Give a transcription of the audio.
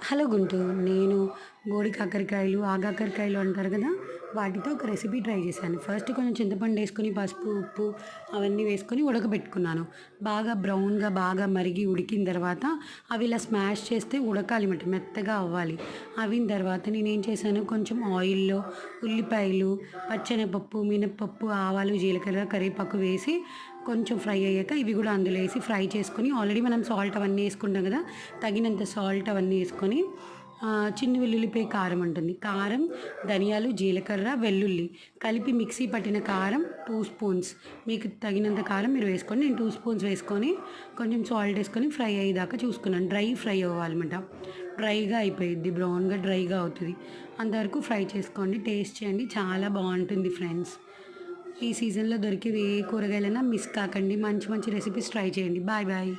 Hello Guntur. నేను బోడి కాకరకాయలు, ఆగాకరకాయలు అంటారు కదా! వాటితో ఒక రెసిపీ ట్రై చేశాను. ఫస్ట్ కొంచెం చింతపండేసుకొని, పసుపు, ఉప్పు అవన్నీ వేసుకొని ఉడకబెట్టుకున్నాను. బాగా బ్రౌన్‌గా బాగా మరిగి ఉడికిన తర్వాత అవి ఇలా స్మాష్ చేస్తే ఉడకాలిమాట. మెత్తగా అవ్వాలి. అవిన తర్వాత నేనేం చేశాను, కొంచెం ఆయిల్‌లో ఉల్లిపాయలు, పచ్చెనపప్పు, మినపప్పు, ఆవాలు, జీలకర్ర, కరివేపాకు వేసి కొంచెం ఫ్రై అయ్యాక ఇవి కూడా అందులో వేసి ఫ్రై చేసుకొని ఆల్రెడీ మనం సాల్ట్ అవన్నీ వేసుకుంటాం కదా! తగినంత సాల్ట్ అవన్నీ వేసుకొని చిన్న వెల్లుల్లిపాయ కారం ఉంటుంది. కారం, ధనియాలు, జీలకర్ర, వెల్లుల్లి కలిపి మిక్సీ పట్టిన కారం 2 స్పూన్స్. మీకు తగినంత కారం మీరు వేసుకోండి. నేను 2 స్పూన్స్ వేసుకొని కొంచెం సాల్ట్ వేసుకొని ఫ్రై అయ్యేదాకా చూసుకున్నాను. డ్రై ఫ్రై అవ్వాలన్నమాట. డ్రైగా అయిపోయిద్ది. బ్రౌన్‌గా డ్రైగా అవుతది. అంతవరకు ఫ్రై చేసుకోండి. టేస్ట్ చేయండి. చాలా బావుంటుంది ఫ్రెండ్స్. ఈ సీజన్‌లో దొరికేవి ఏ కూరగాయలైనా మిస్ కాకండి. మంచి మంచి రెసిపీస్ ట్రై చేయండి. Bye bye.